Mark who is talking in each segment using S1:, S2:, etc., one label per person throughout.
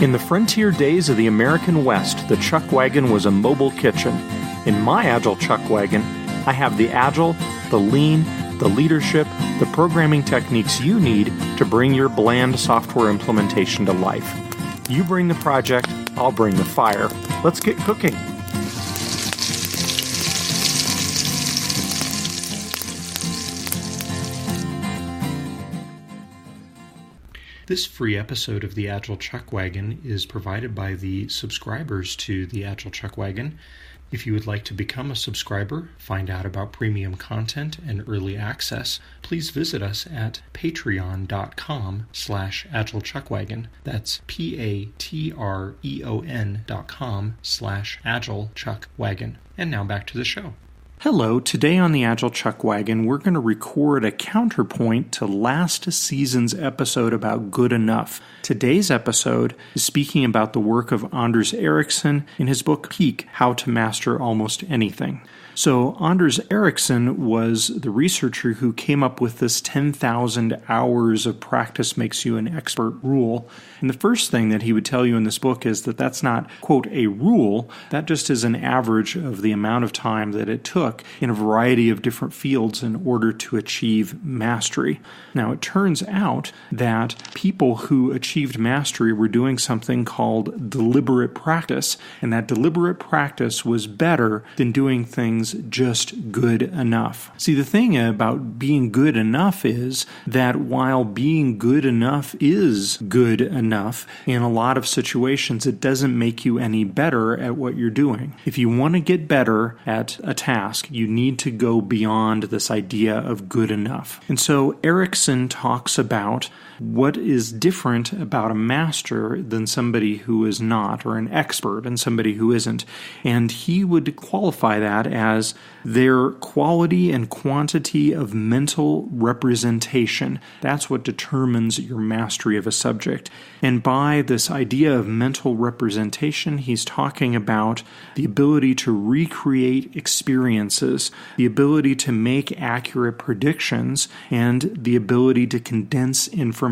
S1: In the frontier days of the American West, the chuck wagon was a mobile kitchen. In my Agile chuck wagon, I have the Agile, the Lean, the leadership, the programming techniques you need to bring your bland software implementation to life. You bring the project, I'll bring the fire. Let's get cooking. This free episode of the Agile Chuck Wagon is provided by the subscribers to the Agile Chuck Wagon. If you would like to become a subscriber, find out about premium content and early access, please visit us at patreon.com/agilechuckwagon. That's patreon.com/agilechuckwagon. And now back to the show. Hello, today on the Agile Chuck Wagon, we're going to record a counterpoint to last season's episode about good enough. Today's episode is speaking about the work of Anders Ericsson in his book Peak, How to Master Almost Anything. So Anders Ericsson was the researcher who came up with this 10,000 hours of practice makes you an expert rule. And the first thing that he would tell you in this book is that that's not, quote, a rule. That just is an average of the amount of time that it took in a variety of different fields in order to achieve mastery. Now, it turns out that people who achieved mastery were doing something called deliberate practice, and that deliberate practice was better than doing things just good enough. See, the thing about being good enough is that while being good enough is good enough, in a lot of situations it doesn't make you any better at what you're doing. If you want to get better at a task, you need to go beyond this idea of good enough. And so Ericsson talks about what is different about a master than somebody who is not, or an expert and somebody who isn't. And he would qualify that as their quality and quantity of mental representation. That's what determines your mastery of a subject. And by this idea of mental representation, he's talking about the ability to recreate experiences, the ability to make accurate predictions, and the ability to condense information.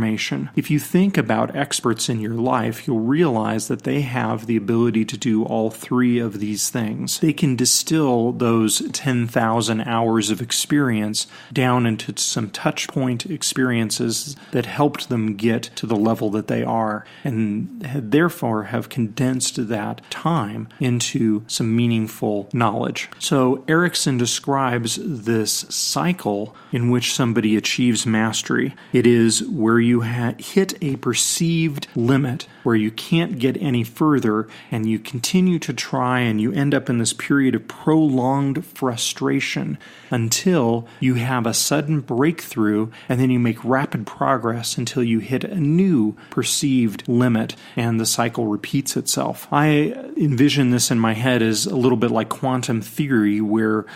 S1: If you think about experts in your life, you'll realize that they have the ability to do all three of these things. They can distill those 10,000 hours of experience down into some touch point experiences that helped them get to the level that they are, and therefore have condensed that time into some meaningful knowledge. So Ericsson describes this cycle in which somebody achieves mastery. It is where you hit a perceived limit where you can't get any further, and you continue to try, and you end up in this period of prolonged frustration until you have a sudden breakthrough, and then you make rapid progress until you hit a new perceived limit, and the cycle repeats itself. I envision this in my head as a little bit like quantum theory, where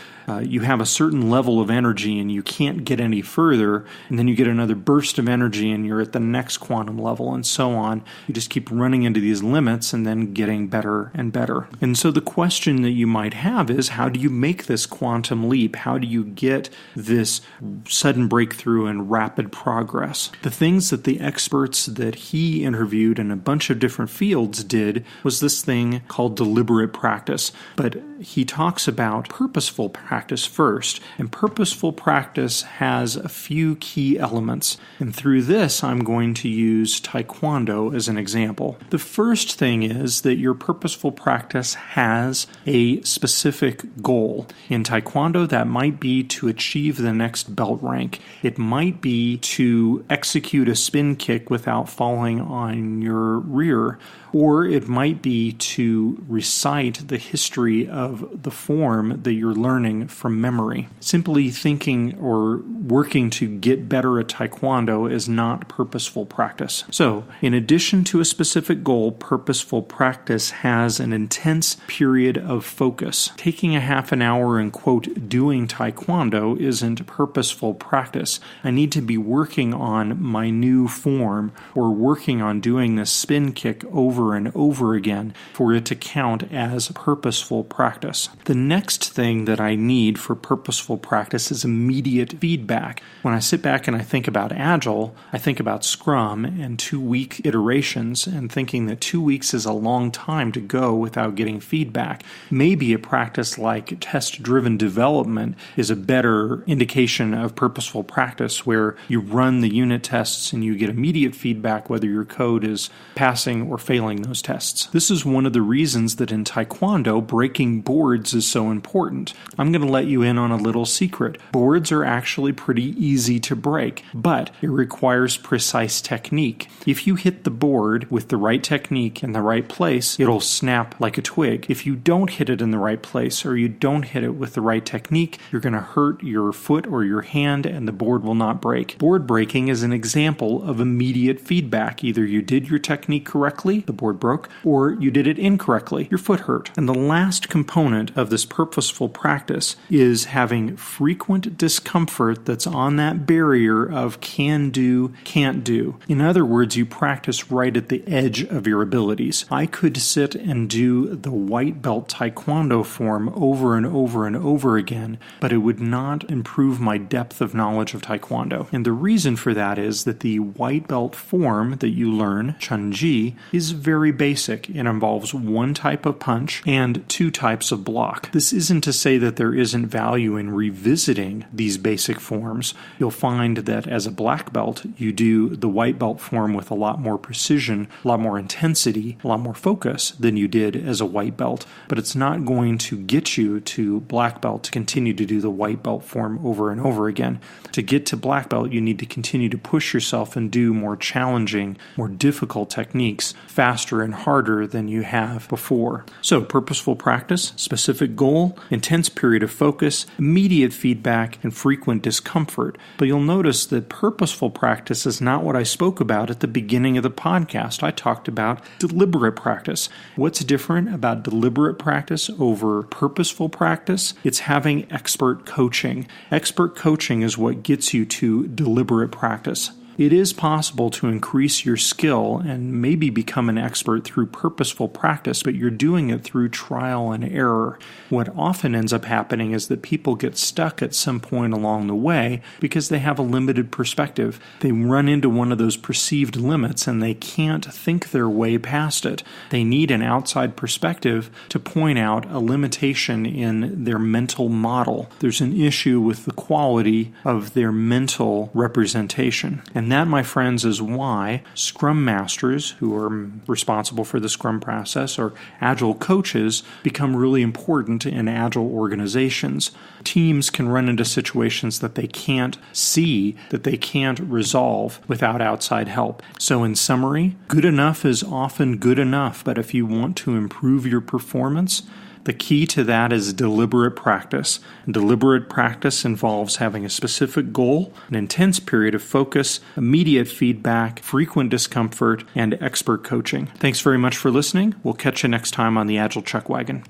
S1: you have a certain level of energy and you can't get any further, and then you get another burst of energy and you're at the next quantum level, and so on. You just keep running into these limits and then getting better and better. And so the question that you might have is, how do you make this quantum leap? How do you get this sudden breakthrough and rapid progress? The things that the experts that he interviewed in a bunch of different fields did was this thing called deliberate practice. But he talks about purposeful practice first, and purposeful practice has a few key elements. And through this, I'm going to use taekwondo as an example. The first thing is that your purposeful practice has a specific goal. In taekwondo, that might be to achieve the next belt rank. It might be to execute a spin kick without falling on your rear, or it might be to recite the history of the form that you're learning from memory. Simply thinking or working to get better at taekwondo is not purposeful practice. So, in addition to a specific goal, purposeful practice has an intense period of focus. Taking a half an hour and, quote, doing taekwondo isn't purposeful practice. I need to be working on my new form, or working on doing this spin kick over over and over again for it to count as purposeful practice. The next thing that I need for purposeful practice is immediate feedback. When I sit back and I think about Agile, I think about Scrum and 2-week iterations and thinking that 2 weeks is a long time to go without getting feedback. Maybe a practice like test-driven development is a better indication of purposeful practice where you run the unit tests and you get immediate feedback whether your code is passing or failing those tests. This is one of the reasons that in taekwondo, breaking boards is so important. I'm going to let you in on a little secret. Boards are actually pretty easy to break, but it requires precise technique. If you hit the board with the right technique in the right place, it'll snap like a twig. If you don't hit it in the right place or you don't hit it with the right technique, you're going to hurt your foot or your hand and the board will not break. Board breaking is an example of immediate feedback. Either you did your technique correctly, the board broke, or you did it incorrectly, your foot hurt. And the last component of this purposeful practice is having frequent discomfort that's on that barrier of can do, can't do. In other words, you practice right at the edge of your abilities. I could sit and do the white belt taekwondo form over and over and over again, but it would not improve my depth of knowledge of taekwondo. And the reason for that is that the white belt form that you learn, chunji, is very basic. It involves one type of punch and 2 types of block. This isn't to say that there isn't value in revisiting these basic forms. You'll find that as a black belt, you do the white belt form with a lot more precision, a lot more intensity, a lot more focus than you did as a white belt. But it's not going to get you to black belt to continue to do the white belt form over and over again. To get to black belt, you need to continue to push yourself and do more challenging, more difficult techniques faster and harder than you have before. So, purposeful practice, specific goal, intense period of focus, immediate feedback, and frequent discomfort. But you'll notice that purposeful practice is not what I spoke about at the beginning of the podcast. I talked about deliberate practice. What's different about deliberate practice over purposeful practice? It's having expert coaching. Expert coaching is what gets you to deliberate practice. It is possible to increase your skill and maybe become an expert through purposeful practice, but you're doing it through trial and error. What often ends up happening is that people get stuck at some point along the way because they have a limited perspective. They run into one of those perceived limits and they can't think their way past it. They need an outside perspective to point out a limitation in their mental model. There's an issue with the quality of their mental representation. And that, my friends, is why Scrum Masters, who are responsible for the Scrum process, or Agile coaches, become really important in Agile organizations. Teams can run into situations that they can't see, that they can't resolve without outside help. So in summary, good enough is often good enough, but if you want to improve your performance, the key to that is deliberate practice. Deliberate practice involves having a specific goal, an intense period of focus, immediate feedback, frequent discomfort, and expert coaching. Thanks very much for listening. We'll catch you next time on the Agile Chuck Wagon.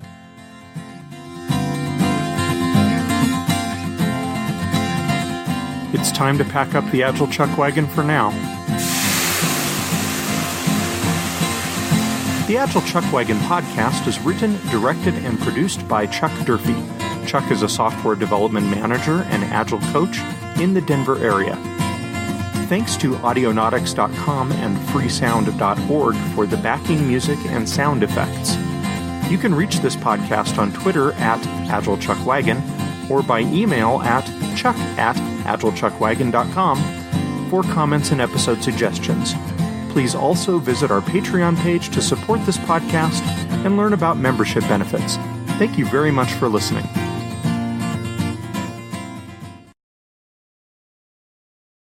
S1: It's time to pack up the Agile Chuck Wagon for now. The Agile Chuck Wagon podcast is written, directed, and produced by Chuck Durfee. Chuck is a software development manager and Agile coach in the Denver area. Thanks to Audionautics.com and freesound.org for the backing music and sound effects. You can reach this podcast on Twitter at AgileChuckWagon or by email at chuck@agilechuckwagon.com for comments and episode suggestions. Please also visit our Patreon page to support this podcast and learn about membership benefits. Thank you very much for listening.